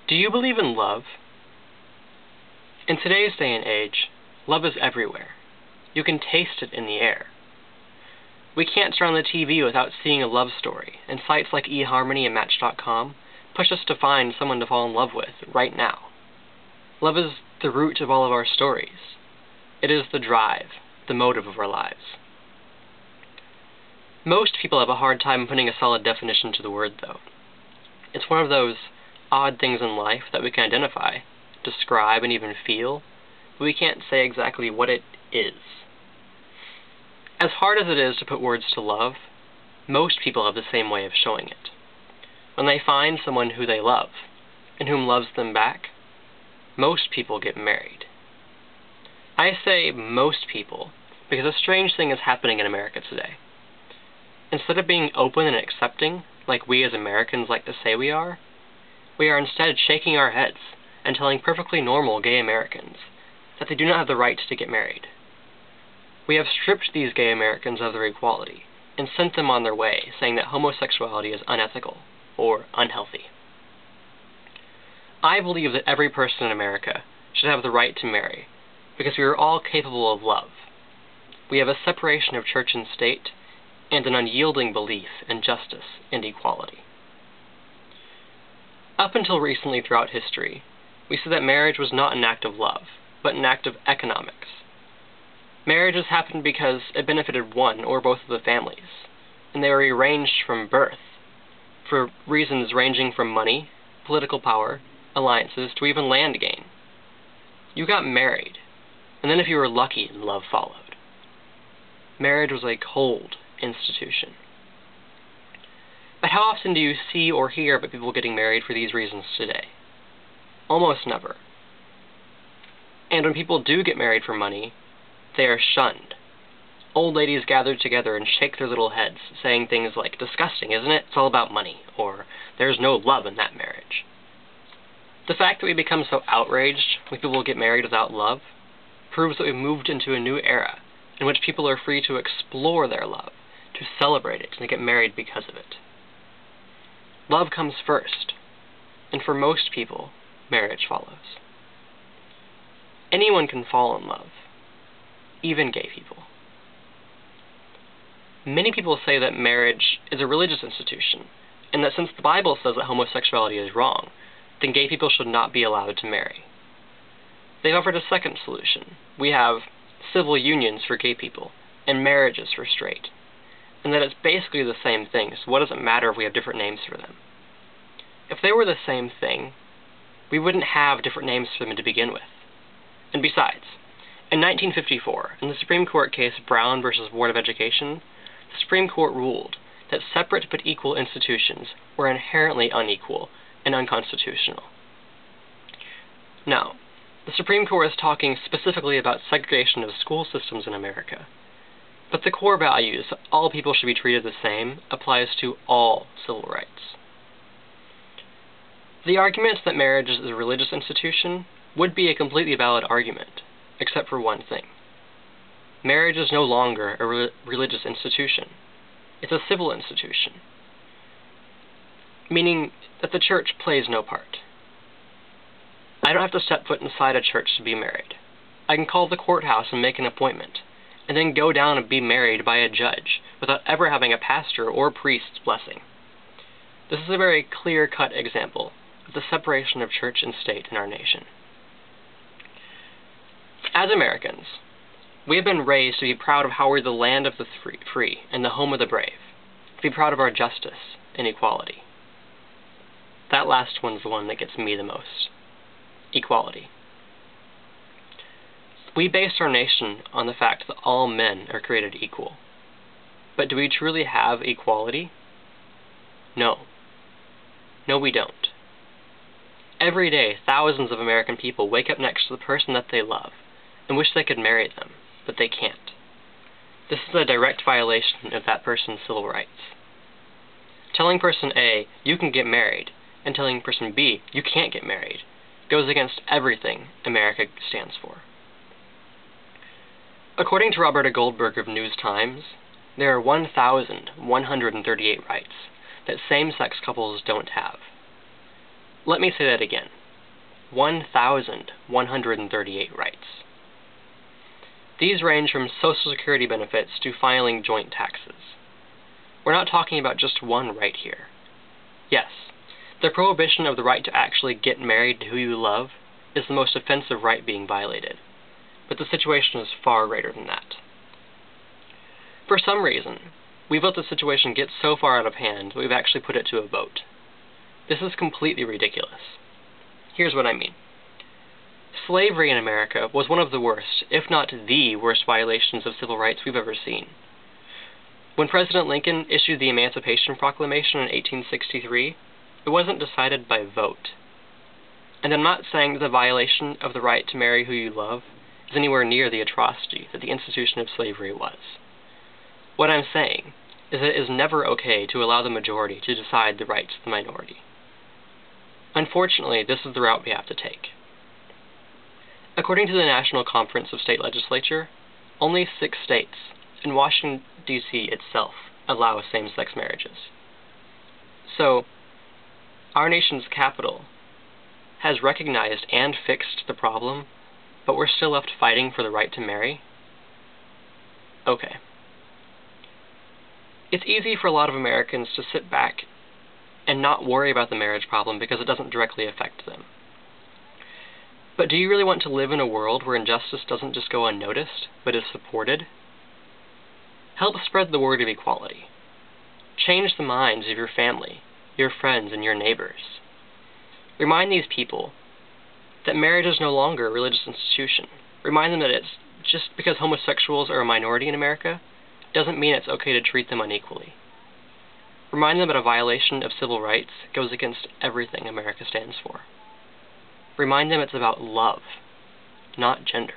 Do you believe in love? In today's day and age, love is everywhere. You can taste it in the air. We can't turn on the TV without seeing a love story, and sites like eHarmony and Match.com push us to find someone to fall in love with right now. Love is the root of all of our stories. It is the drive, the motive of our lives. Most people have a hard time putting a solid definition to the word, though. It's one of those odd things in life that we can identify, describe, and even feel, but we can't say exactly what it is. As hard as it is to put words to love, most people have the same way of showing it. When they find someone who they love, and whom loves them back, most people get married. I say most people because a strange thing is happening in America today. Instead of being open and accepting, like we as Americans like to say we are instead shaking our heads and telling perfectly normal gay Americans that they do not have the right to get married. We have stripped these gay Americans of their equality and sent them on their way, saying that homosexuality is unethical or unhealthy. I believe that every person in America should have the right to marry because we are all capable of love. We have a separation of church and state and an unyielding belief in justice and equality. Up until recently throughout history, we said that marriage was not an act of love, but an act of economics. Marriages happened because it benefited one or both of the families, and they were arranged from birth, for reasons ranging from money, political power, alliances, to even land gain. You got married, and then if you were lucky, love followed. Marriage was a cold institution. But how often do you see or hear about people getting married for these reasons today? Almost never. And when people do get married for money, they are shunned. Old ladies gather together and shake their little heads, saying things like, "Disgusting, isn't it? It's all about money," or "There's no love in that marriage." The fact that we become so outraged when people get married without love proves that we've moved into a new era in which people are free to explore their love, to celebrate it, and to get married because of it. Love comes first, and for most people, marriage follows. Anyone can fall in love, even gay people. Many people say that marriage is a religious institution, and that since the Bible says that homosexuality is wrong, then gay people should not be allowed to marry. They've offered a second solution. We have civil unions for gay people, and marriages for straight, and that it's basically the same thing, so what does it matter if we have different names for them? If they were the same thing, we wouldn't have different names for them to begin with. And besides, in 1954, in the Supreme Court case Brown versus Board of Education, the Supreme Court ruled that separate but equal institutions were inherently unequal and unconstitutional. Now, the Supreme Court is talking specifically about segregation of school systems in America, but the core values that all people should be treated the same applies to all civil rights. The argument that marriage is a religious institution would be a completely valid argument, except for one thing. Marriage is no longer a religious institution. It's a civil institution, meaning that the church plays no part. I don't have to step foot inside a church to be married. I can call the courthouse and make an appointment, and then go down and be married by a judge without ever having a pastor or priest's blessing. This is a very clear-cut example of the separation of church and state in our nation. As Americans, we have been raised to be proud of how we're the land of the free and the home of the brave, to be proud of our justice and equality. That last one's the one that gets me the most. Equality. We base our nation on the fact that all men are created equal. But do we truly have equality? No. No, we don't. Every day, thousands of American people wake up next to the person that they love and wish they could marry them, but they can't. This is a direct violation of that person's civil rights. Telling person A, you can get married, and telling person B, you can't get married, goes against everything America stands for. According to Roberta Goldberg of News Times, there are 1,138 rights that same-sex couples don't have. Let me say that again. 1,138 rights. These range from Social Security benefits to filing joint taxes. We're not talking about just one right here. Yes, the prohibition of the right to actually get married to who you love is the most offensive right being violated, but the situation is far greater than that. For some reason, we've let the situation get so far out of hand that we've actually put it to a vote. This is completely ridiculous. Here's what I mean. Slavery in America was one of the worst, if not the worst, violations of civil rights we've ever seen. When President Lincoln issued the Emancipation Proclamation in 1863, it wasn't decided by vote. And I'm not saying that the violation of the right to marry who you love is anywhere near the atrocity that the institution of slavery was. What I'm saying is that it is never okay to allow the majority to decide the rights of the minority. Unfortunately, this is the route we have to take. According to the National Conference of State Legislature, only 6 states, and Washington, D.C. itself, allow same-sex marriages. So, our nation's capital has recognized and fixed the problem, but we're still left fighting for the right to marry? Okay. It's easy for a lot of Americans to sit back and not worry about the marriage problem because it doesn't directly affect them. But do you really want to live in a world where injustice doesn't just go unnoticed, but is supported? Help spread the word of equality. Change the minds of your family, your friends, and your neighbors. Remind these people that marriage is no longer a religious institution. Remind them that it's just because homosexuals are a minority in America doesn't mean it's okay to treat them unequally. Remind them that a violation of civil rights goes against everything America stands for. Remind them it's about love, not gender.